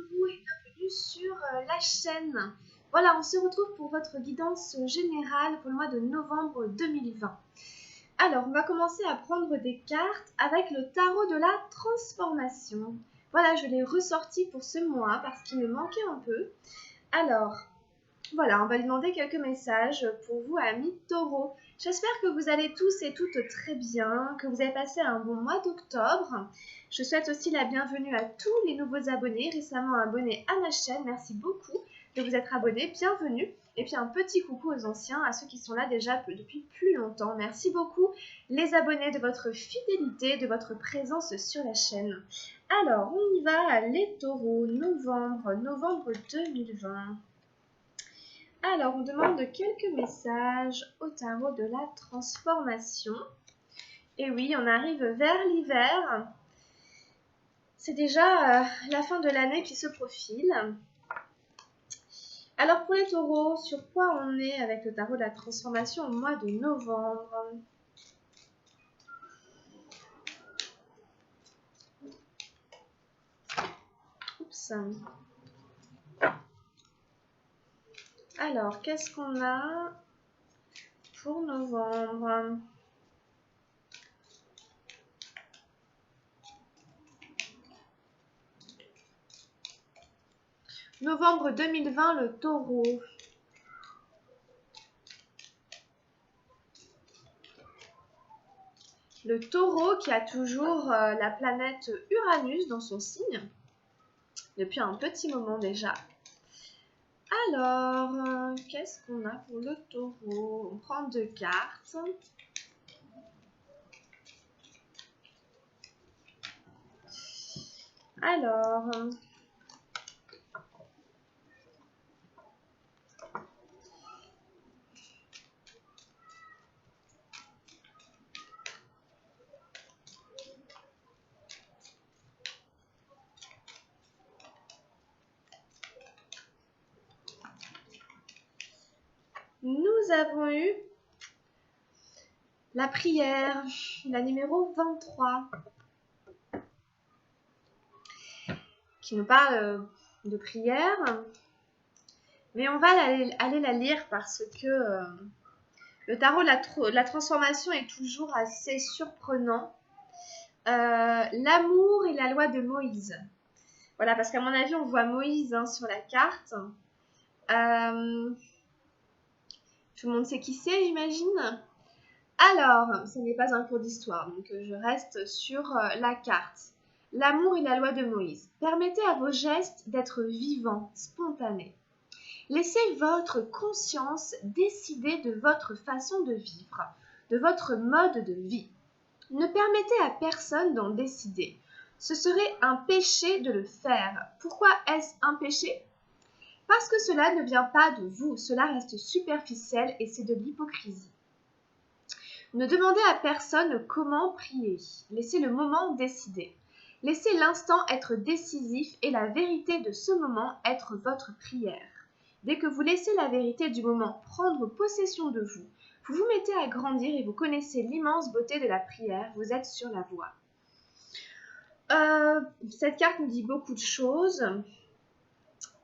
coucou et bienvenue sur la chaîne. Voilà, on se retrouve pour votre guidance générale pour le mois de novembre 2020. Alors, on va commencer à prendre des cartes avec le tarot de la transformation. Voilà, je l'ai ressorti pour ce mois parce qu'il me manquait un peu. Alors, voilà, on va lui demander quelques messages pour vous, amis taureaux. J'espère que vous allez tous et toutes très bien, que vous avez passé un bon mois d'octobre. Je souhaite aussi la bienvenue à tous les nouveaux abonnés, récemment abonnés à ma chaîne. Merci beaucoup de vous être abonnés, bienvenue. Et puis un petit coucou aux anciens, à ceux qui sont là déjà depuis plus longtemps. Merci beaucoup les abonnés de votre fidélité, de votre présence sur la chaîne. Alors, on y va, les taureaux, novembre 2020. Alors, on demande quelques messages au tarot de la transformation. Et oui, on arrive vers l'hiver. C'est déjà la fin de l'année qui se profile. Alors, pour les taureaux, sur quoi on est avec le tarot de la transformation au mois de novembre? Oups. Alors, qu'est-ce qu'on a pour novembre? Novembre 2020, le taureau. Le taureau qui a toujours la planète Uranus dans son signe, depuis un petit moment déjà. Alors, qu'est-ce qu'on a pour le taureau? On prend deux cartes. Alors, nous avons eu la prière, la numéro 23, qui nous parle de prière. Mais on va aller la lire parce que le tarot de la transformation est toujours assez surprenant. L'amour et la loi de Moïse. Voilà, parce qu'à mon avis, on voit Moïse sur la carte. Tout le monde sait qui c'est, j'imagine. Alors, ce n'est pas un cours d'histoire, donc je reste sur la carte. L'amour et la loi de Moïse. Permettez à vos gestes d'être vivants, spontanés. Laissez votre conscience décider de votre façon de vivre, de votre mode de vie. Ne permettez à personne d'en décider. Ce serait un péché de le faire. Pourquoi est-ce un péché? Parce que cela ne vient pas de vous, cela reste superficiel et c'est de l'hypocrisie. Ne demandez à personne comment prier. Laissez le moment décider. Laissez l'instant être décisif et la vérité de ce moment être votre prière. Dès que vous laissez la vérité du moment prendre possession de vous, vous vous mettez à grandir et vous connaissez l'immense beauté de la prière, vous êtes sur la voie. Cette carte nous dit beaucoup de choses.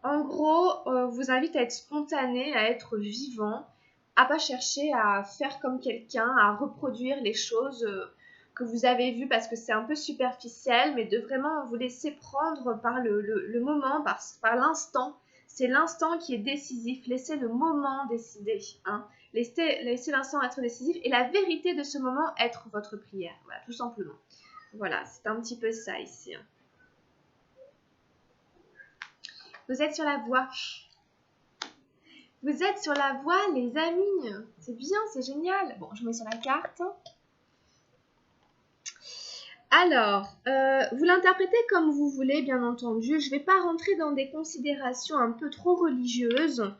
En gros, vous invite à être spontané, à être vivant, à pas chercher à faire comme quelqu'un, à reproduire les choses que vous avez vues parce que c'est un peu superficiel, mais de vraiment vous laisser prendre par le moment, par l'instant. C'est l'instant qui est décisif. Laissez le moment décider. Laissez l'instant être décisif et la vérité de ce moment être votre prière. Voilà, tout simplement. Voilà, c'est un petit peu ça ici. Vous êtes sur la voie. Vous êtes sur la voie, les amis. C'est bien, c'est génial. Bon, je mets sur la carte. Alors, vous l'interprétez comme vous voulez, bien entendu. Je ne vais pas rentrer dans des considérations un peu trop religieuses.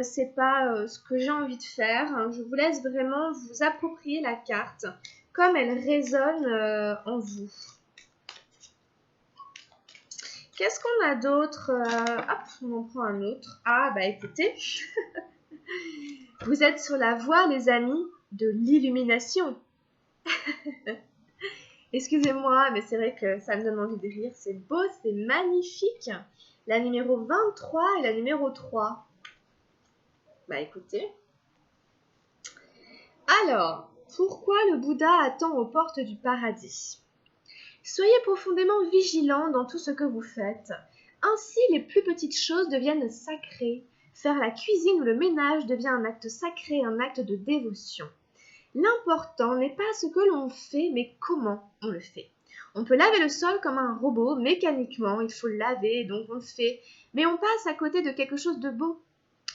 C'est pas ce que j'ai envie de faire. Je vous laisse vraiment vous approprier la carte comme elle résonne en vous. Qu'est-ce qu'on a d'autre? Hop, on en prend un autre. Ah, bah écoutez, vous êtes sur la voie, les amis, de l'illumination. Excusez-moi, mais c'est vrai que ça me donne envie de rire. C'est beau, c'est magnifique. la numéro 23 et la numéro 3. Bah écoutez. Alors, pourquoi le Bouddha attend aux portes du paradis? Soyez profondément vigilants dans tout ce que vous faites. Ainsi, les plus petites choses deviennent sacrées. Faire la cuisine ou le ménage devient un acte sacré, un acte de dévotion. L'important n'est pas ce que l'on fait, mais comment on le fait. On peut laver le sol comme un robot, mécaniquement, il faut le laver, donc on le fait. Mais on passe à côté de quelque chose de beau.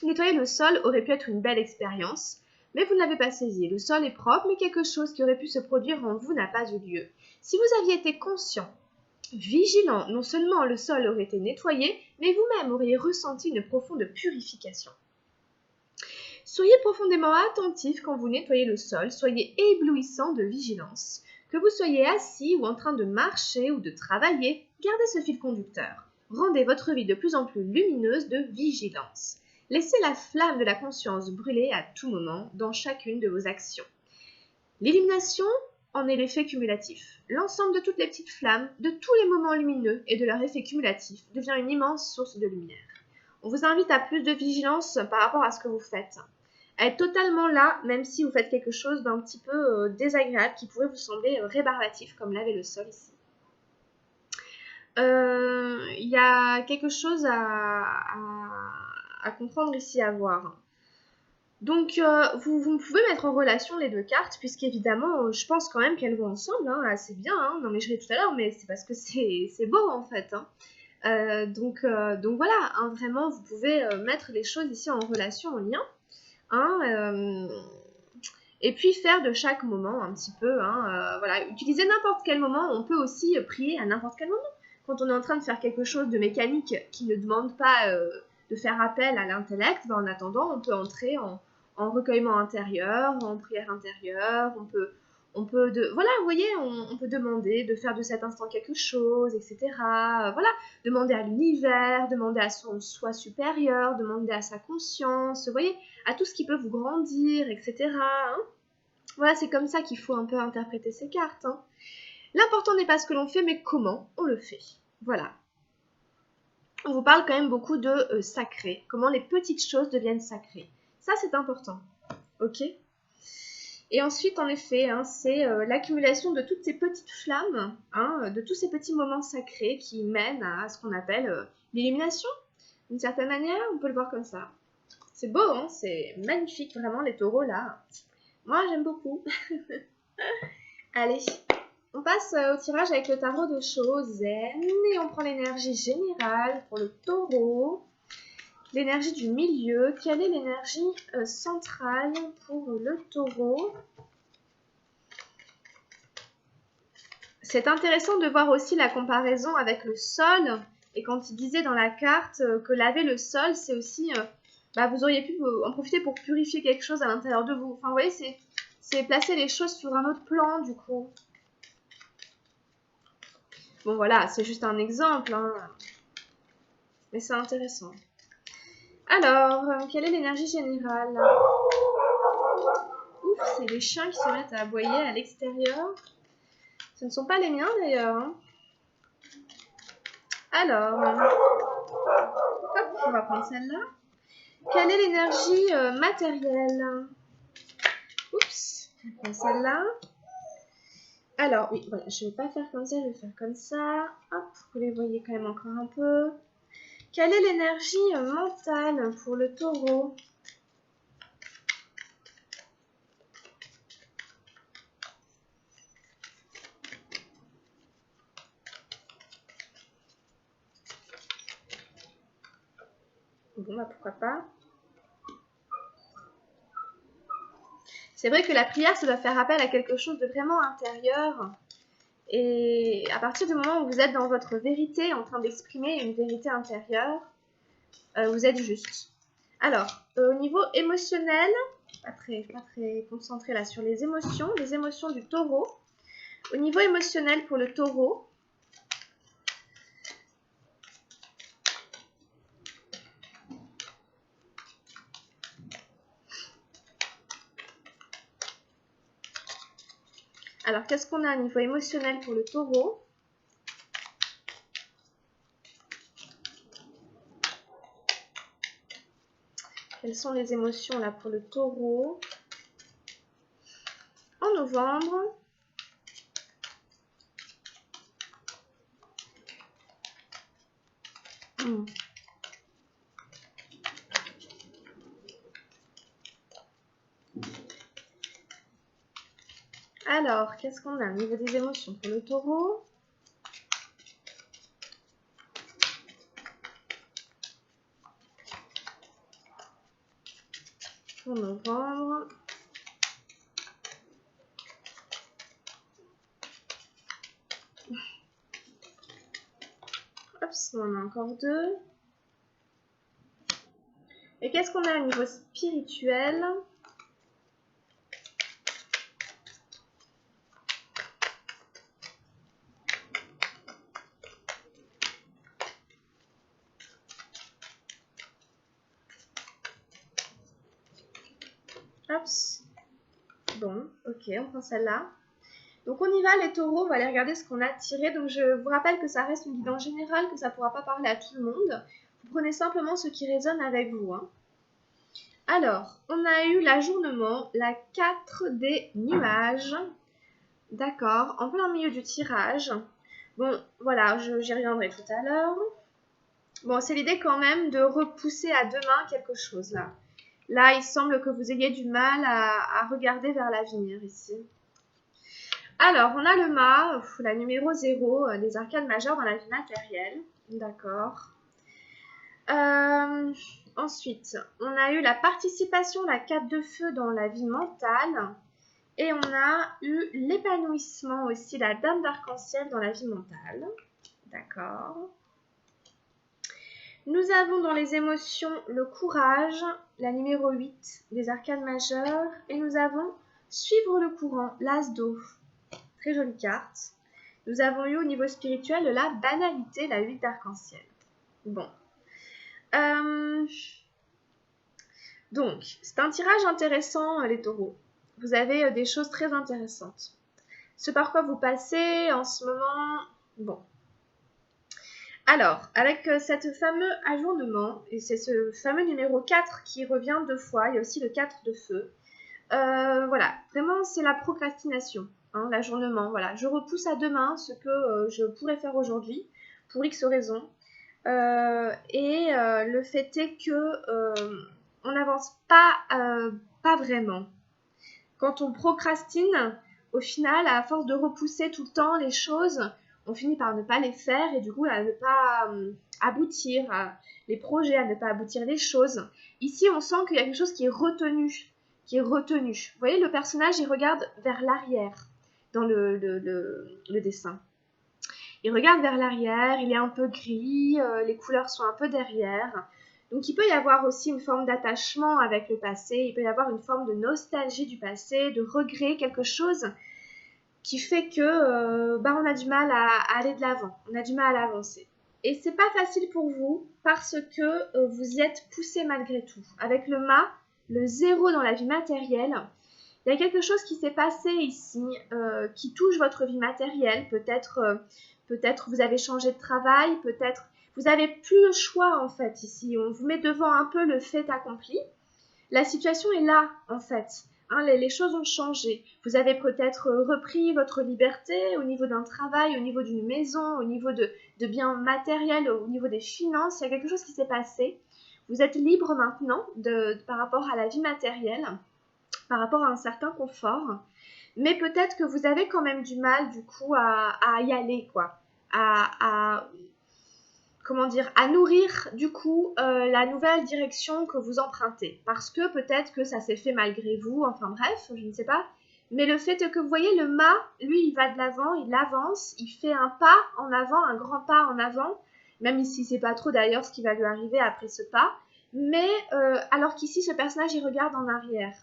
Nettoyer le sol aurait pu être une belle expérience, mais vous ne l'avez pas saisi. Le sol est propre, mais quelque chose qui aurait pu se produire en vous n'a pas eu lieu. Si vous aviez été conscient, vigilant, non seulement le sol aurait été nettoyé, mais vous-même auriez ressenti une profonde purification. Soyez profondément attentif quand vous nettoyez le sol, soyez éblouissant de vigilance. Que vous soyez assis ou en train de marcher ou de travailler, gardez ce fil conducteur. Rendez votre vie de plus en plus lumineuse de vigilance. Laissez la flamme de la conscience brûler à tout moment dans chacune de vos actions. L'illumination en est l'effet cumulatif. L'ensemble de toutes les petites flammes, de tous les moments lumineux et de leur effet cumulatif devient une immense source de lumière. On vous invite à plus de vigilance par rapport à ce que vous faites. À être totalement là, même si vous faites quelque chose d'un petit peu désagréable qui pourrait vous sembler rébarbatif, comme laver le sol ici. Il y a quelque chose à comprendre ici, à voir. Donc, vous pouvez mettre en relation les deux cartes, puisqu'évidemment, je pense quand même qu'elles vont ensemble, hein, assez bien. Hein. Non, mais je l'ai tout à l'heure, mais c'est parce que c'est beau, en fait. Hein. Donc voilà, hein, vraiment, vous pouvez mettre les choses ici en relation, en lien. Hein, et puis faire de chaque moment un petit peu, hein, voilà, utiliser n'importe quel moment. On peut aussi prier à n'importe quel moment. Quand on est en train de faire quelque chose de mécanique qui ne demande pas de faire appel à l'intellect, ben, en attendant, on peut entrer en recueillement intérieur, en prière intérieure, voilà, vous voyez, on peut demander de faire de cet instant quelque chose, etc. Voilà, demander à l'univers, demander à son soi supérieur, demander à sa conscience, vous voyez, à tout ce qui peut vous grandir, etc. Hein. Voilà, c'est comme ça qu'il faut un peu interpréter ces cartes. Hein. L'important n'est pas ce que l'on fait, mais comment on le fait. Voilà. On vous parle quand même beaucoup de sacré, comment les petites choses deviennent sacrées. Ça, c'est important. Ok ? Et ensuite, en effet, hein, c'est l'accumulation de toutes ces petites flammes, hein, de tous ces petits moments sacrés qui mènent à ce qu'on appelle l'illumination. D'une certaine manière, on peut le voir comme ça. C'est beau, hein, c'est magnifique, vraiment, les taureaux, là. Moi, j'aime beaucoup. Allez, on passe au tirage avec le tarot de Chosen et on prend l'énergie générale pour le taureau. L'énergie du milieu, quelle est l'énergie centrale pour le taureau? C'est intéressant de voir aussi la comparaison avec le sol. Et quand il disait dans la carte que laver le sol, c'est aussi... vous auriez pu en profiter pour purifier quelque chose à l'intérieur de vous. Enfin, vous voyez, c'est placer les choses sur un autre plan, du coup. Bon, voilà, c'est juste un exemple. Hein. Mais c'est intéressant. Alors, quelle est l'énergie générale? Ouf, c'est les chiens qui se mettent à aboyer à l'extérieur. Ce ne sont pas les miens d'ailleurs. Hein. Alors, hop, on va prendre celle-là. Quelle est l'énergie matérielle? Oups, on va prendre celle-là. Alors, oui, voilà, je ne vais pas faire comme ça, je vais faire comme ça. Hop, vous les voyez quand même encore un peu. Quelle est l'énergie mentale pour le taureau? Bon, bah pourquoi pas. C'est vrai que la prière, ça doit faire appel à quelque chose de vraiment intérieur. Et à partir du moment où vous êtes dans votre vérité, en train d'exprimer une vérité intérieure, vous êtes juste. Alors, au niveau émotionnel, pas très concentré là sur les émotions du taureau. Au niveau émotionnel pour le taureau, alors qu'est-ce qu'on a au niveau émotionnel pour le taureau? Quelles sont les émotions là pour le taureau en novembre? Alors, qu'est-ce qu'on a au niveau des émotions pour le taureau? Pour novembre. Hop, on en a encore 2. Et qu'est-ce qu'on a au niveau spirituel? Hop. Bon, ok, on prend celle-là. Donc on y va les taureaux, on va aller regarder ce qu'on a tiré. Donc je vous rappelle que ça reste une guidance générale, que ça ne pourra pas parler à tout le monde. Vous prenez simplement ce qui résonne avec vous. Hein. Alors, on a eu l'ajournement, la 4 des nuages. D'accord, en plein milieu du tirage. Bon, voilà, j'y reviendrai tout à l'heure. Bon, c'est l'idée quand même de repousser à demain quelque chose là. Là, il semble que vous ayez du mal à regarder vers l'avenir ici. Alors, on a le mât, la numéro 0 des arcades majeures dans la vie matérielle. D'accord. Ensuite, on a eu la participation, la 4 de feu dans la vie mentale. Et on a eu l'épanouissement aussi, la dame d'arc-en-ciel dans la vie mentale. D'accord. Nous avons dans les émotions le courage, la numéro 8 des arcades majeures. Et nous avons suivre le courant, l'as d'eau. Très jolie carte. Nous avons eu au niveau spirituel la banalité, la 8 d'arc-en-ciel. Bon. Donc, c'est un tirage intéressant, les taureaux. Vous avez des choses très intéressantes. Ce par quoi vous passez en ce moment, bon. Alors, avec cet fameux ajournement, et c'est ce fameux numéro 4 qui revient 2 fois, il y a aussi le 4 de feu. Voilà, vraiment c'est la procrastination, hein, l'ajournement. Voilà, je repousse à demain ce que je pourrais faire aujourd'hui, pour X raisons. Le fait est que on n'avance pas vraiment. Quand on procrastine, au final, à force de repousser tout le temps les choses, on finit par ne pas les faire et du coup à ne pas aboutir, les projets, à ne pas aboutir les choses. Ici, on sent qu'il y a quelque chose qui est retenu. Vous voyez, le personnage, il regarde vers l'arrière dans le dessin. Il regarde vers l'arrière, il est un peu gris, les couleurs sont un peu derrière. Donc il peut y avoir aussi une forme d'attachement avec le passé, il peut y avoir une forme de nostalgie du passé, de regret, quelque chose qui fait que on a du mal à aller de l'avant, on a du mal à avancer. Et c'est pas facile pour vous parce que vous y êtes poussé malgré tout. Avec le mât, le 0 dans la vie matérielle, il y a quelque chose qui s'est passé ici qui touche votre vie matérielle. Peut-être vous avez changé de travail, peut-être vous n'avez plus le choix en fait ici. On vous met devant un peu le fait accompli. La situation est là en fait. Hein, les choses ont changé. Vous avez peut-être repris votre liberté au niveau d'un travail, au niveau d'une maison, au niveau de biens matériels, au niveau des finances. Il y a quelque chose qui s'est passé. Vous êtes libre maintenant par rapport à la vie matérielle, par rapport à un certain confort. Mais peut-être que vous avez quand même du mal du coup à y aller, quoi. Comment dire, à nourrir du coup la nouvelle direction que vous empruntez. Parce que peut-être que ça s'est fait malgré vous, enfin bref, je ne sais pas. Mais le fait que vous voyez le mât, lui, il va de l'avant, il avance, il fait un pas en avant, un grand pas en avant, même si c'est pas trop d'ailleurs ce qui va lui arriver après ce pas. Mais alors qu'ici, ce personnage, il regarde en arrière.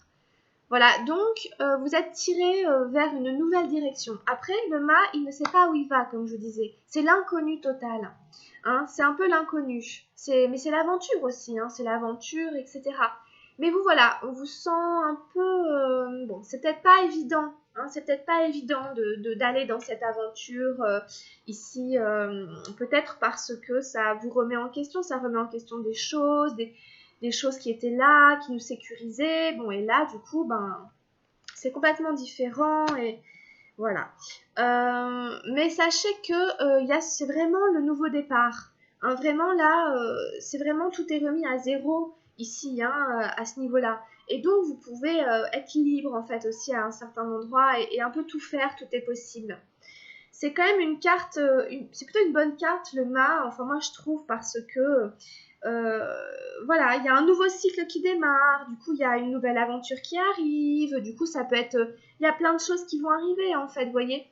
Voilà, donc vous êtes tiré vers une nouvelle direction. Après, le mât, il ne sait pas où il va, comme je vous disais. C'est l'inconnu total. Hein, c'est un peu l'inconnu. Mais c'est l'aventure aussi, hein, c'est l'aventure, etc. Mais vous, voilà, on vous sent un peu... bon, c'est peut-être pas évident. Hein, c'est peut-être pas évident d'aller dans cette aventure ici. Peut-être parce que ça vous remet en question, ça remet en question des choses, des choses qui étaient là, qui nous sécurisaient. Bon, et là, du coup, ben, c'est complètement différent et voilà. Mais sachez que c'est vraiment le nouveau départ. Hein, vraiment là, c'est vraiment tout est remis à zéro ici, hein, à ce niveau-là. Et donc vous pouvez être libre en fait aussi à un certain endroit et un peu tout faire, tout est possible. C'est quand même une carte, c'est plutôt une bonne carte le mât, enfin moi je trouve parce que voilà, il y a un nouveau cycle qui démarre, du coup il y a une nouvelle aventure qui arrive, du coup ça peut être, il y a plein de choses qui vont arriver en fait, vous voyez.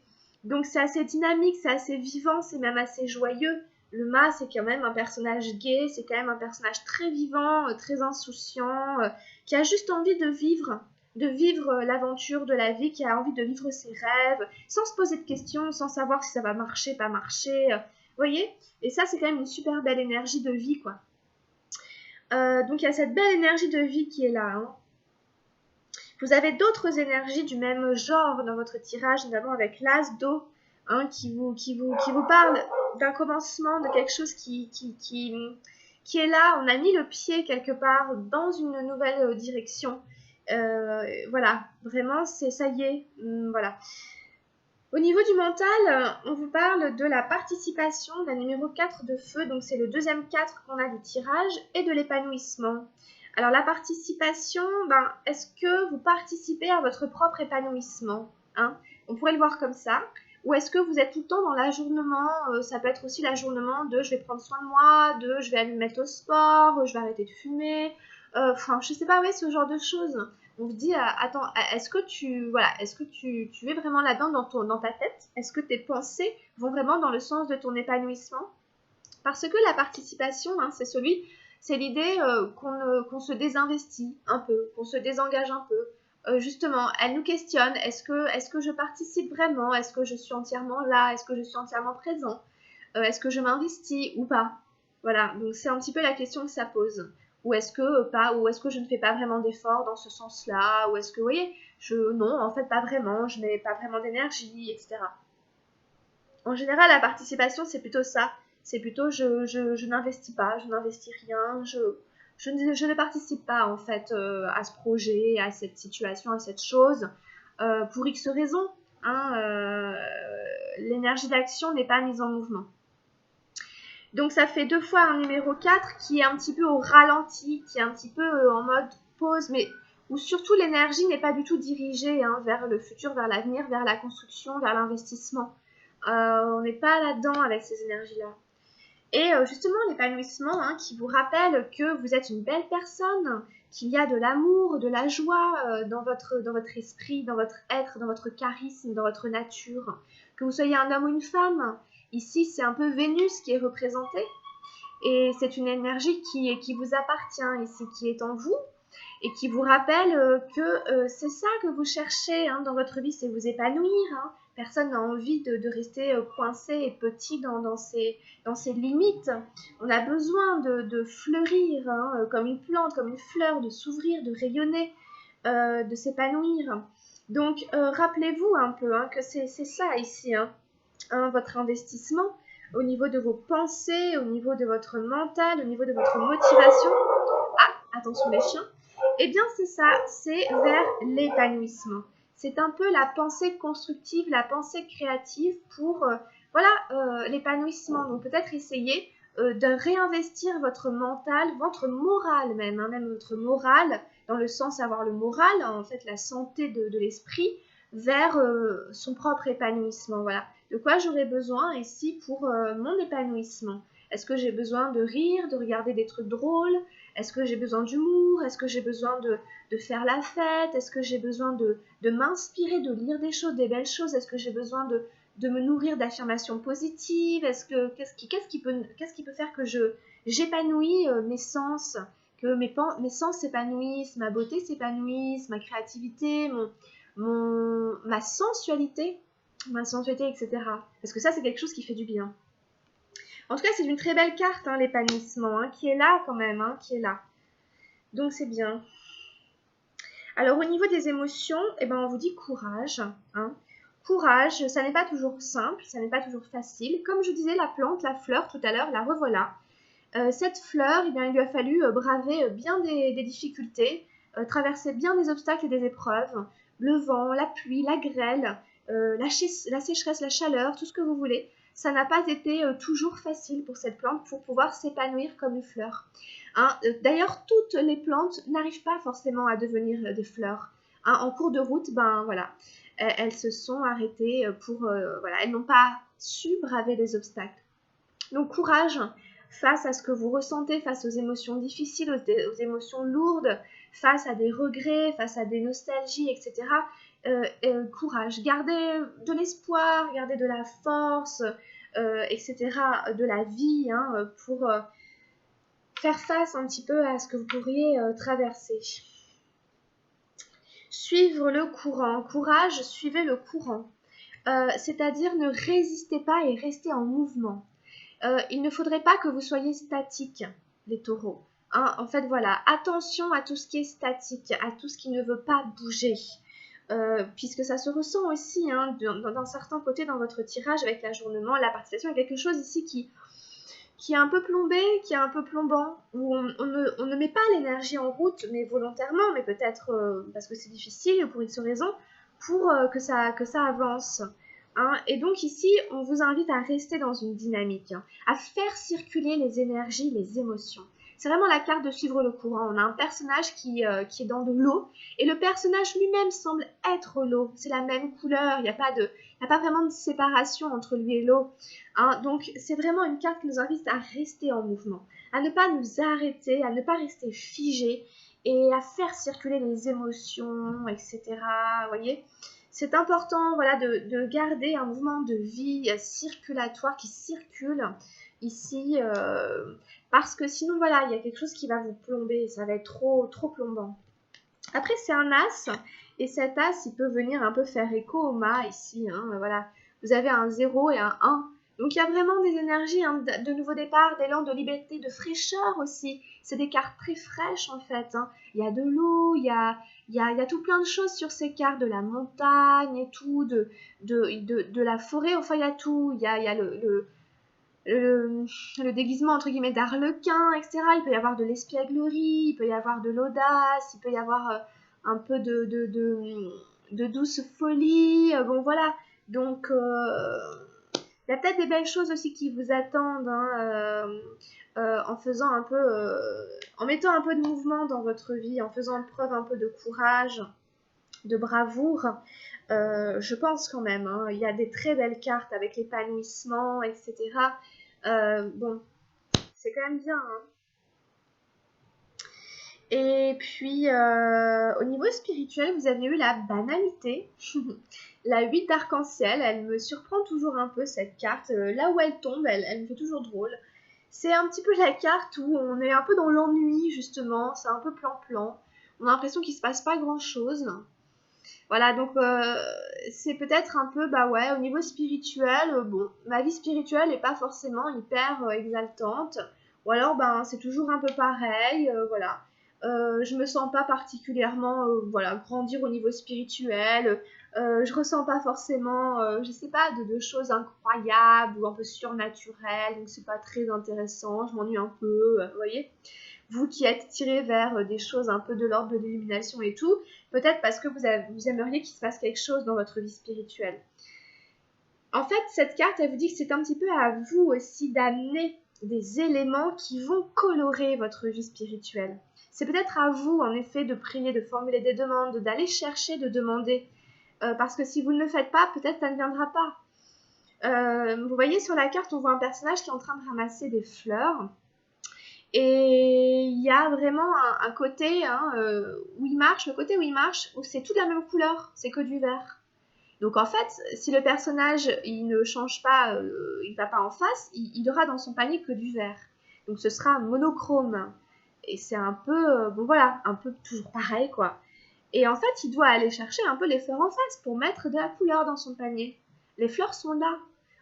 Donc c'est assez dynamique, c'est assez vivant, c'est même assez joyeux. Le mât c'est quand même un personnage gai, c'est quand même un personnage très vivant, très insouciant, qui a juste envie de vivre l'aventure de la vie, qui a envie de vivre ses rêves, sans se poser de questions, sans savoir si ça va marcher, pas marcher, vous voyez. Et ça c'est quand même une super belle énergie de vie quoi. Donc il y a cette belle énergie de vie qui est là. Hein. Vous avez d'autres énergies du même genre dans votre tirage, notamment avec l'as d'eau, hein, qui vous parle d'un commencement, de quelque chose qui est là. On a mis le pied quelque part dans une nouvelle direction. Voilà, vraiment, ça y est, voilà. Au niveau du mental, on vous parle de la participation, la numéro 4 de feu, donc c'est le deuxième 4 qu'on a du tirage, et de l'épanouissement. Alors la participation, est-ce que vous participez à votre propre épanouissement, hein? On pourrait le voir comme ça. Ou est-ce que vous êtes tout le temps dans l'ajournement? Ça peut être aussi l'ajournement de je vais prendre soin de moi, de je vais aller me mettre au sport, je vais arrêter de fumer. Enfin, je sais pas, oui, ce genre de choses. On se dit, attends, est-ce que tu es vraiment là-dedans dans ta tête? Est-ce que tes pensées vont vraiment dans le sens de ton épanouissement? Parce que la participation, hein, c'est l'idée qu'on se désinvestit un peu, qu'on se désengage un peu. Justement, elle nous questionne, est-ce que je participe vraiment? Est-ce que je suis entièrement là? Est-ce que je suis entièrement présent? Est-ce que je m'investis ou pas? Voilà, donc c'est un petit peu la question que ça pose. Ou est-ce que pas, ou est-ce que je ne fais pas vraiment d'efforts dans ce sens-là? Ou est-ce que, vous voyez, non, en fait, pas vraiment, je mets pas vraiment d'énergie, etc. En général, la participation, c'est plutôt ça. C'est plutôt je n'investis pas, je n'investis rien, je ne participe pas en fait à ce projet, à cette situation, à cette chose, pour X raisons. Hein, l'énergie d'action n'est pas mise en mouvement. Donc ça fait 2 fois un numéro 4 qui est un petit peu au ralenti, qui est un petit peu en mode pause, mais où surtout l'énergie n'est pas du tout dirigée vers le futur, vers l'avenir, vers la construction, vers l'investissement. On n'est pas là-dedans avec ces énergies-là. Et justement, l'épanouissement qui vous rappelle que vous êtes une belle personne, qu'il y a de l'amour, de la joie dans votre esprit, dans votre être, dans votre charisme, dans votre nature. Que vous soyez un homme ou une femme, ici c'est un peu Vénus qui est représentée. Et c'est une énergie qui vous appartient ici, qui est en vous. Et qui vous rappelle que c'est ça que vous cherchez dans votre vie, c'est vous épanouir. Hein. Personne n'a envie de rester coincé et petit dans ses limites. On a besoin de fleurir comme une plante, comme une fleur, de s'ouvrir, de rayonner, de s'épanouir. Donc rappelez-vous un peu que c'est ça ici, votre investissement au niveau de vos pensées, au niveau de votre mental, au niveau de votre motivation. Ah, attention les chiens. Eh bien, c'est ça, c'est vers l'épanouissement. C'est un peu la pensée constructive, la pensée créative pour l'épanouissement. Donc, peut-être essayer de réinvestir votre mental, votre morale même, même votre morale, dans le sens avoir le moral, en fait, la santé de l'esprit, vers son propre épanouissement. Voilà. De quoi j'aurais besoin ici pour mon épanouissement? Est-ce que j'ai besoin de rire, de regarder des trucs drôles? Est-ce que j'ai besoin d'humour? Est-ce que j'ai besoin de faire la fête? Est-ce que j'ai besoin de m'inspirer, de lire des choses, des belles choses? Est-ce que j'ai besoin de me nourrir d'affirmations positives? Qu'est-ce qui peut faire que j'épanouis mes sens, que mes sens s'épanouissent, ma beauté s'épanouisse, ma créativité, ma sensualité, etc. Parce que ça, c'est quelque chose qui fait du bien. En tout cas, c'est une très belle carte, l'épanouissement, qui est là quand même, qui est là. Donc, c'est bien. Alors, au niveau des émotions, on vous dit courage. Courage, ça n'est pas toujours simple, ça n'est pas toujours facile. Comme je disais, la plante, la fleur, tout à l'heure, la revoilà. Cette fleur, eh bien, il lui a fallu braver bien des difficultés, traverser bien des obstacles et des épreuves, le vent, la pluie, la grêle, la sécheresse, la chaleur, tout ce que vous voulez. Ça n'a pas été toujours facile pour cette plante pour pouvoir s'épanouir comme une fleur. Hein, d'ailleurs, toutes les plantes n'arrivent pas forcément à devenir des fleurs. Hein, en cours de route, ben voilà, elles se sont arrêtées voilà, elles n'ont pas su braver les obstacles. Donc courage face à ce que vous ressentez, face aux émotions difficiles, aux émotions lourdes, face à des regrets, face à des nostalgies, etc. Courage, gardez de l'espoir, gardez de la force, etc., de la vie, hein, pour faire face un petit peu à ce que vous pourriez traverser. Suivre le courant. Courage, suivez le courant. C'est-à-dire ne résistez pas et restez en mouvement. Il ne faudrait pas que vous soyez statique, les taureaux. Hein, en fait, voilà, attention à tout ce qui est statique, à tout ce qui ne veut pas bouger. Puisque ça se ressent aussi hein, d'un certain côté dans votre tirage avec l'ajournement, la participation, il y a quelque chose ici qui est un peu plombé, qui est un peu plombant, où on ne met pas l'énergie en route, mais volontairement, mais peut-être parce que c'est difficile, pour une seule raison, pour que ça avance. Hein. Et donc ici, on vous invite à rester dans une dynamique, hein, à faire circuler les énergies, les émotions. C'est vraiment la carte de suivre le courant. On a un personnage qui est dans de l'eau, et le personnage lui-même semble être l'eau. C'est la même couleur, il n'y a pas vraiment de séparation entre lui et l'eau. Hein, donc c'est vraiment une carte qui nous invite à rester en mouvement, à ne pas nous arrêter, à ne pas rester figé et à faire circuler les émotions, etc. Vous voyez, c'est important voilà, de garder un mouvement de vie circulatoire qui circule ici, parce que sinon voilà, il y a quelque chose qui va vous plomber, ça va être trop plombant. Après c'est un as, et cet as il peut venir un peu faire écho au mât ici, hein, voilà. Vous avez un 0 et un 1. Donc il y a vraiment des énergies hein, de nouveau départ, d'élan, de liberté, de fraîcheur aussi. C'est des cartes très fraîches en fait. Hein. Il y a de l'eau, il y a tout plein de choses sur ces cartes, de la montagne et tout, de la forêt, enfin il y a tout. Il y a le déguisement entre guillemets d'arlequin, etc. Il peut y avoir de l'espièglerie, il peut y avoir de l'audace, il peut y avoir un peu de douce folie. Bon voilà, donc il y a peut-être des belles choses aussi qui vous attendent hein, en faisant un peu, en mettant un peu de mouvement dans votre vie, en faisant preuve un peu de courage, de bravoure. Je pense quand même, hein, il y a des très belles cartes avec l'épanouissement, etc. Bon, c'est quand même bien. Hein. Et puis, au niveau spirituel, vous avez eu la banalité. La 8 d'arc-en-ciel, elle me surprend toujours un peu cette carte. Là où elle tombe, elle me fait toujours drôle. C'est un petit peu la carte où on est un peu dans l'ennui, justement. C'est un peu plan-plan. On a l'impression qu'il se passe pas grand-chose. Voilà, donc c'est peut-être un peu, bah ouais, au niveau spirituel, bon, ma vie spirituelle n'est pas forcément hyper exaltante. Ou alors, ben, c'est toujours un peu pareil, voilà. Je me sens pas particulièrement, voilà, grandir au niveau spirituel. Je ressens pas forcément, je sais pas, de choses incroyables ou un peu surnaturelles. Donc c'est pas très intéressant. Je m'ennuie un peu, vous voyez. Vous qui êtes tiré vers des choses un peu de l'ordre de l'illumination et tout, peut-être parce que vous aimeriez qu'il se passe quelque chose dans votre vie spirituelle. En fait, cette carte, elle vous dit que c'est un petit peu à vous aussi d'amener des éléments qui vont colorer votre vie spirituelle. C'est peut-être à vous, en effet, de prier, de formuler des demandes, d'aller chercher, de demander. Parce que si vous ne le faites pas, peut-être ça ne viendra pas. Vous voyez sur la carte, on voit un personnage qui est en train de ramasser des fleurs. Et il y a vraiment un côté hein, où il marche, le côté où il marche, où c'est toute la même couleur, c'est que du vert. Donc en fait, si le personnage il ne change pas, il ne va pas en face, il aura dans son panier que du vert. Donc ce sera monochrome. Et c'est un peu, bon voilà, un peu toujours pareil quoi. Et en fait, il doit aller chercher un peu les fleurs en face pour mettre de la couleur dans son panier. Les fleurs sont là.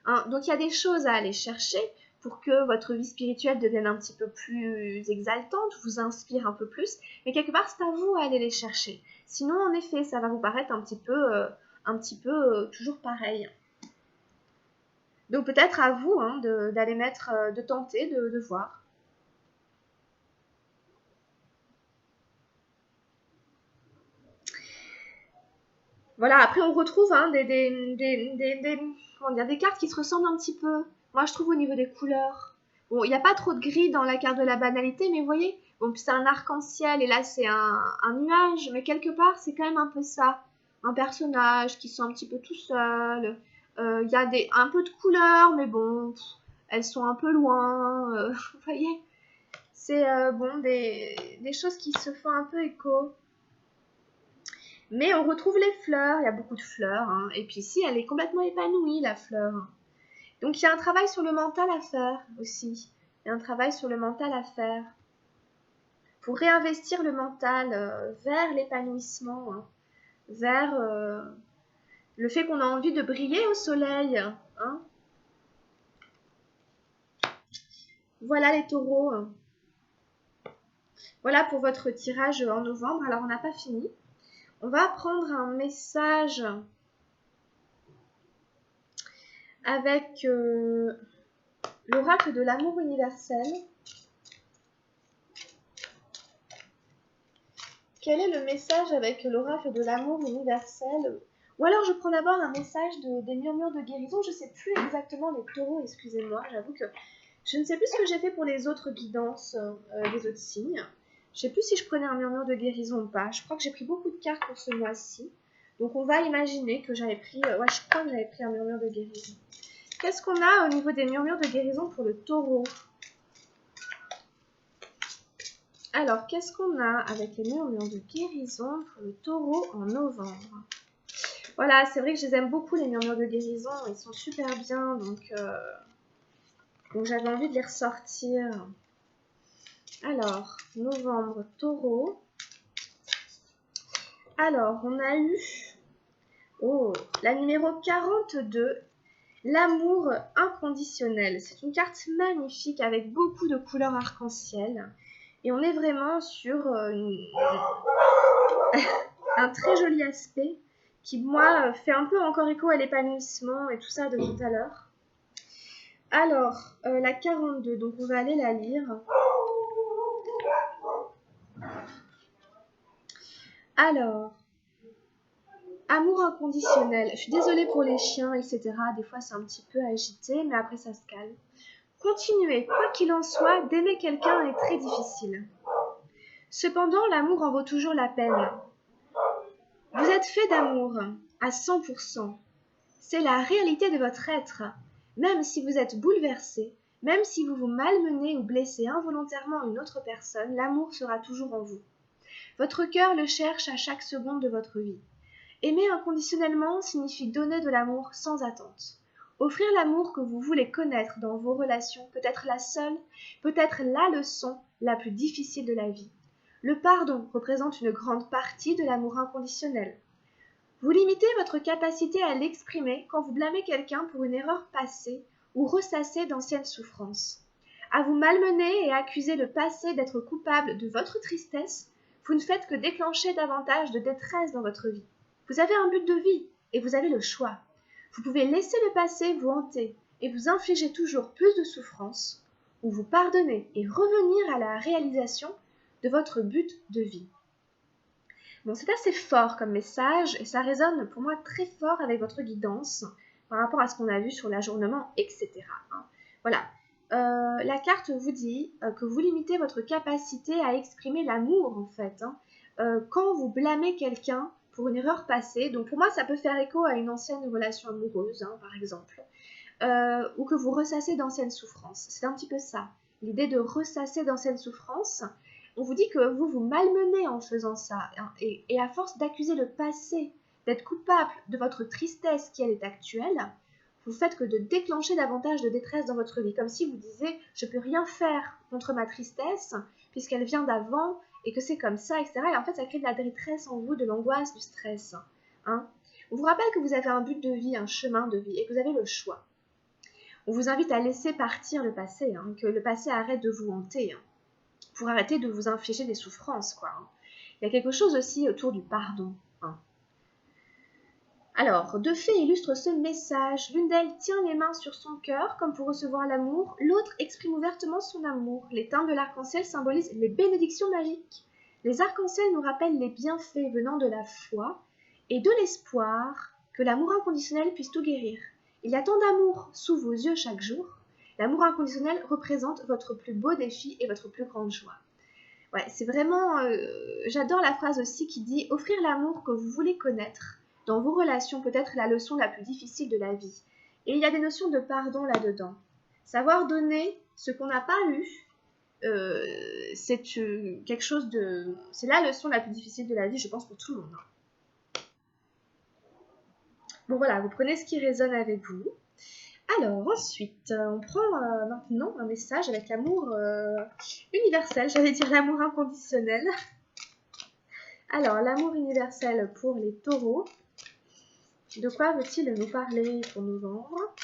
Hein. Donc il y a des choses à aller chercher pour que votre vie spirituelle devienne un petit peu plus exaltante, vous inspire un peu plus. Mais quelque part, c'est à vous à aller les chercher. Sinon, en effet, ça va vous paraître un petit peu toujours pareil. Donc peut-être à vous hein, d'aller mettre, de tenter, de voir. Voilà, après on retrouve hein, comment dire, des cartes qui se ressemblent un petit peu. Moi je trouve au niveau des couleurs. Bon, il n'y a pas trop de gris dans la carte de la banalité, mais vous voyez, bon, c'est un arc-en-ciel et là c'est un nuage, mais quelque part c'est quand même un peu ça. Un personnage qui se sent un petit peu tout seul. Il y a un peu de couleurs, mais bon, elles sont un peu loin. Vous voyez, c'est bon, des choses qui se font un peu écho. Mais on retrouve les fleurs, il y a beaucoup de fleurs, hein. Et puis ici, elle est complètement épanouie, la fleur. Donc il y a un travail sur le mental à faire aussi. Il y a un travail sur le mental à faire. Pour réinvestir le mental vers l'épanouissement, hein, vers le fait qu'on a envie de briller au soleil. Hein. Voilà les taureaux. Voilà pour votre tirage en novembre. Alors on n'a pas fini. On va prendre un message avec l'oracle de l'amour universel. Quel est le message avec l'oracle de l'amour universel? Ou alors je prends d'abord un message des murmures de guérison. Je ne sais plus exactement les taureaux, excusez-moi. J'avoue que je ne sais plus ce que j'ai fait pour les autres guidances des autres signes. Je ne sais plus si je prenais un murmure de guérison ou pas. Je crois que j'ai pris beaucoup de cartes pour ce mois-ci. Donc on va imaginer que j'avais pris... ouais, je crois que j'avais pris un murmure de guérison. Qu'est-ce qu'on a au niveau des murmures de guérison pour le taureau? Alors, qu'est-ce qu'on a avec les murmures de guérison pour le taureau en novembre? Voilà, c'est vrai que je les aime beaucoup, les murmures de guérison. Ils sont super bien, donc j'avais envie de les ressortir. Alors, novembre, taureau. Alors, on a eu la numéro 42, l'amour inconditionnel. C'est une carte magnifique avec beaucoup de couleurs arc-en-ciel. Et on est vraiment sur un très joli aspect qui, moi, fait un peu encore écho à l'épanouissement et tout ça de tout à l'heure. Alors, la 42, donc on va aller la lire. Alors, amour inconditionnel. Je suis désolée pour les chiens, etc. Des fois, c'est un petit peu agité, mais après, ça se calme. Continuer, quoi qu'il en soit, d'aimer quelqu'un est très difficile. Cependant, l'amour en vaut toujours la peine. Vous êtes fait d'amour, à 100%. C'est la réalité de votre être. Même si vous êtes bouleversé, même si vous vous malmenez ou blessez involontairement une autre personne, l'amour sera toujours en vous. Votre cœur le cherche à chaque seconde de votre vie. Aimer inconditionnellement signifie donner de l'amour sans attente. Offrir l'amour que vous voulez connaître dans vos relations peut être la seule, peut-être la leçon la plus difficile de la vie. Le pardon représente une grande partie de l'amour inconditionnel. Vous limitez votre capacité à l'exprimer quand vous blâmez quelqu'un pour une erreur passée ou ressassez d'anciennes souffrances. À vous malmener et accuser le passé d'être coupable de votre tristesse, vous ne faites que déclencher davantage de détresse dans votre vie. Vous avez un but de vie et vous avez le choix. Vous pouvez laisser le passé vous hanter et vous infliger toujours plus de souffrance, ou vous pardonner et revenir à la réalisation de votre but de vie. Bon, c'est assez fort comme message et ça résonne pour moi très fort avec votre guidance par rapport à ce qu'on a vu sur l'ajournement, etc. Voilà. La carte vous dit que vous limitez votre capacité à exprimer l'amour, en fait, quand vous blâmez quelqu'un pour une erreur passée. Donc pour moi, ça peut faire écho à une ancienne relation amoureuse, par exemple, ou que vous ressassez d'anciennes souffrances. C'est un petit peu ça, l'idée de ressasser d'anciennes souffrances. On vous dit que vous vous malmenez en faisant ça, et à force d'accuser le passé, d'être coupable de votre tristesse qui elle est actuelle, vous faites que de déclencher davantage de détresse dans votre vie, comme si vous disiez « je ne peux rien faire contre ma tristesse puisqu'elle vient d'avant et que c'est comme ça, etc. » Et en fait, ça crée de la détresse en vous, de l'angoisse, du stress. On vous rappelle que vous avez un but de vie, un chemin de vie et que vous avez le choix. On vous invite à laisser partir le passé, que le passé arrête de vous hanter, pour arrêter de vous infliger des souffrances, quoi. Il y a quelque chose aussi autour du pardon. Alors, deux fées illustrent ce message. L'une d'elles tient les mains sur son cœur, comme pour recevoir l'amour. L'autre exprime ouvertement son amour. Les teintes de l'arc-en-ciel symbolisent les bénédictions magiques. Les arcs-en-ciel nous rappellent les bienfaits venant de la foi et de l'espoir que l'amour inconditionnel puisse tout guérir. Il y a tant d'amour sous vos yeux chaque jour. L'amour inconditionnel représente votre plus beau défi et votre plus grande joie. Ouais, c'est vraiment... j'adore la phrase aussi qui dit « Offrir l'amour que vous voulez connaître dans vos relations peut être la leçon la plus difficile de la vie. » Et il y a des notions de pardon là-dedans. Savoir donner ce qu'on n'a pas eu, c'est quelque chose de... C'est la leçon la plus difficile de la vie, je pense, pour tout le monde. Bon voilà, vous prenez ce qui résonne avec vous. Alors ensuite, on prend maintenant un message avec l'amour universel, j'allais dire l'amour inconditionnel. Alors, l'amour universel pour les taureaux. De quoi veut-il nous parler pour novembre ?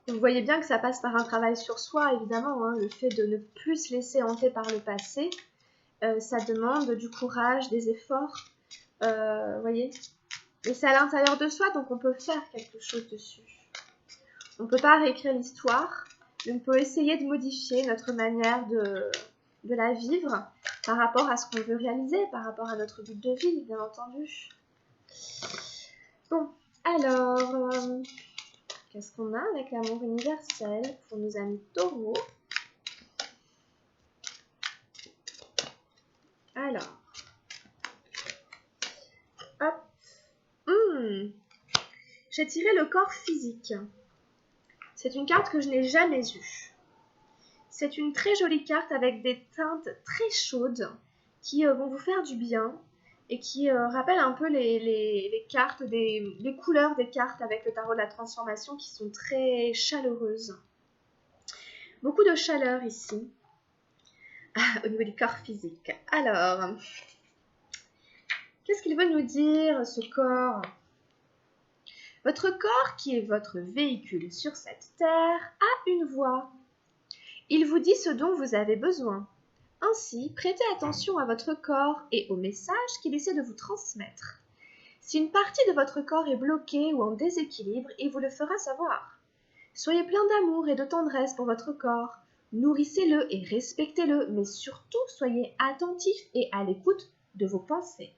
Vous voyez bien que ça passe par un travail sur soi, évidemment, hein, le fait de ne plus se laisser hanter par le passé, ça demande du courage, des efforts, voyez. Et c'est à l'intérieur de soi, donc on peut faire quelque chose dessus. On ne peut pas réécrire l'histoire, mais on peut essayer de modifier notre manière de la vivre par rapport à ce qu'on veut réaliser, par rapport à notre but de vie, bien entendu. Bon, alors... qu'est-ce qu'on a avec l'amour universel pour nos amis taureaux? Alors, hop, j'ai tiré le corps physique. C'est une carte que je n'ai jamais eue. C'est une très jolie carte avec des teintes très chaudes qui vont vous faire du bien et qui rappellent un peu les cartes, les couleurs des cartes avec le tarot de la transformation qui sont très chaleureuses. Beaucoup de chaleur ici. Au niveau du corps physique. Alors, qu'est-ce qu'il veut nous dire, ce corps? Votre corps, qui est votre véhicule sur cette terre, a une voix. Il vous dit ce dont vous avez besoin. Ainsi, prêtez attention à votre corps et au message qu'il essaie de vous transmettre. Si une partie de votre corps est bloquée ou en déséquilibre, il vous le fera savoir. Soyez plein d'amour et de tendresse pour votre corps. Nourrissez-le et respectez-le, mais surtout soyez attentif et à l'écoute de vos pensées.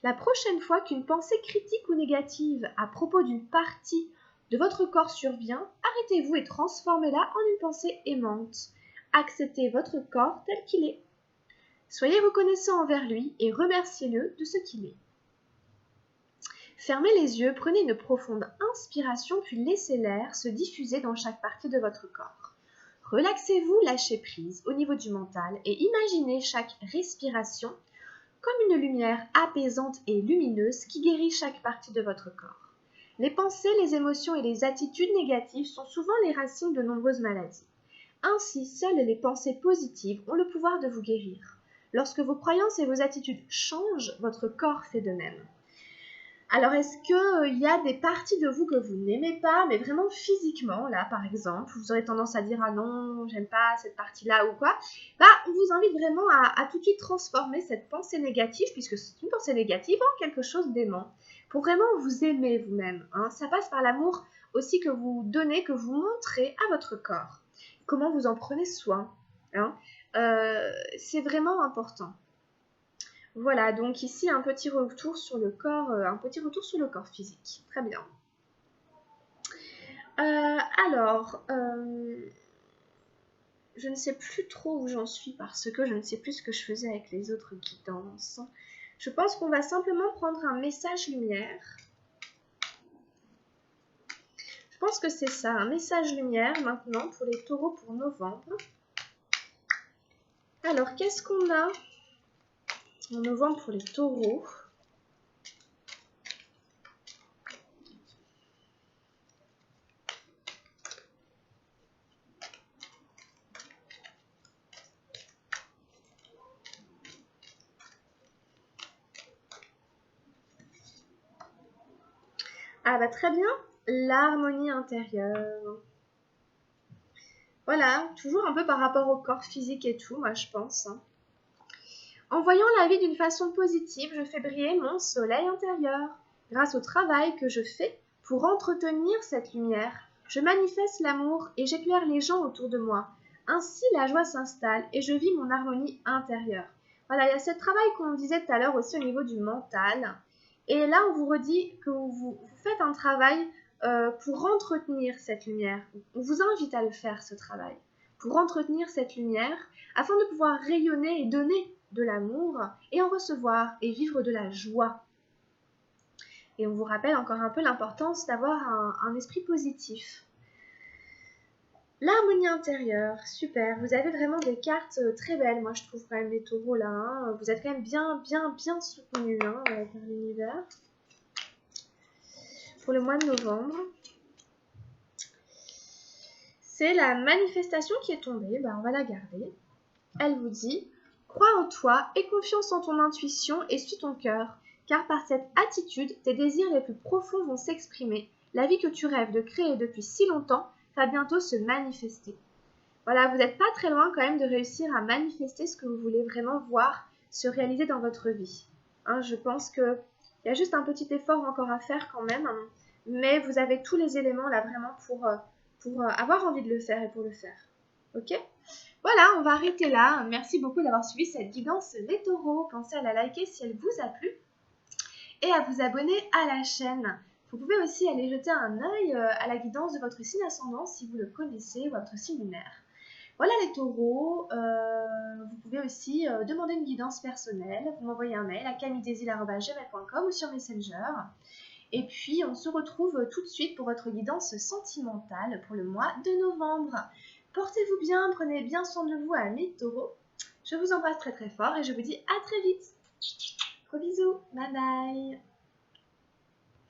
La prochaine fois qu'une pensée critique ou négative à propos d'une partie de votre corps survient, arrêtez-vous et transformez-la en une pensée aimante. Acceptez votre corps tel qu'il est. Soyez reconnaissant envers lui et remerciez-le de ce qu'il est. Fermez les yeux, prenez une profonde inspiration puis laissez l'air se diffuser dans chaque partie de votre corps. Relaxez-vous, lâchez prise au niveau du mental et imaginez chaque respiration comme une lumière apaisante et lumineuse qui guérit chaque partie de votre corps. Les pensées, les émotions et les attitudes négatives sont souvent les racines de nombreuses maladies. Ainsi, seules les pensées positives ont le pouvoir de vous guérir. Lorsque vos croyances et vos attitudes changent, votre corps fait de même. Alors, est-ce qu'il y a des parties de vous que vous n'aimez pas, mais vraiment physiquement, là, par exemple, vous aurez tendance à dire « Ah non, j'aime pas cette partie-là » ou quoi? On vous invite vraiment à tout de suite transformer cette pensée négative, puisque c'est une pensée négative, en quelque chose d'aimant, pour vraiment vous aimer vous-même. Hein. Ça passe par l'amour aussi que vous donnez, que vous montrez à votre corps. Comment vous en prenez soin. Hein. C'est vraiment important. Voilà, donc ici un petit retour sur le corps, physique. Très bien. Je ne sais plus trop où j'en suis parce que je ne sais plus ce que je faisais avec les autres guidances. Je pense qu'on va simplement prendre un message lumière. Je pense que c'est ça, un message lumière maintenant pour les taureaux pour novembre. Alors, qu'est-ce qu'on a en novembre pour les taureaux? Ah bah très bien, l'harmonie intérieure. Voilà, toujours un peu par rapport au corps physique et tout, moi je pense. Hein. En voyant la vie d'une façon positive, je fais briller mon soleil intérieur. Grâce au travail que je fais pour entretenir cette lumière, je manifeste l'amour et j'éclaire les gens autour de moi. Ainsi, la joie s'installe et je vis mon harmonie intérieure. Voilà, il y a ce travail qu'on disait tout à l'heure aussi au niveau du mental. Et là, on vous redit que vous faites un travail pour entretenir cette lumière. On vous invite à le faire, ce travail, pour entretenir cette lumière, afin de pouvoir rayonner et donner de l'amour et en recevoir et vivre de la joie. Et on vous rappelle encore un peu l'importance d'avoir un esprit positif. L'harmonie intérieure, super. Vous avez vraiment des cartes très belles, moi je trouve quand même les taureaux là. Hein. Vous êtes quand même bien soutenus hein, par l'univers. Pour le mois de novembre. C'est la manifestation qui est tombée, on va la garder. Elle vous dit, crois en toi, aie confiance en ton intuition et suis ton cœur, car par cette attitude, tes désirs les plus profonds vont s'exprimer. La vie que tu rêves de créer depuis si longtemps va bientôt se manifester. Voilà, vous n'êtes pas très loin quand même de réussir à manifester ce que vous voulez vraiment voir se réaliser dans votre vie. Hein, je pense qu'il y a juste un petit effort encore à faire quand même, hein, mais vous avez tous les éléments là vraiment pour avoir envie de le faire et pour le faire. Ok ? Voilà, on va arrêter là. Merci beaucoup d'avoir suivi cette guidance les taureaux. Pensez à la liker si elle vous a plu et à vous abonner à la chaîne. Vous pouvez aussi aller jeter un œil à la guidance de votre signe ascendant si vous le connaissez ou votre signe lunaire. Voilà les taureaux, vous pouvez aussi demander une guidance personnelle. Vous m'envoyez un mail à camilledesil@gmail.com ou sur Messenger. Et puis on se retrouve tout de suite pour votre guidance sentimentale pour le mois de novembre. Portez-vous bien, prenez bien soin de vous, amis taureaux. Je vous embrasse très très fort et je vous dis à très vite. Gros bisous, bye bye.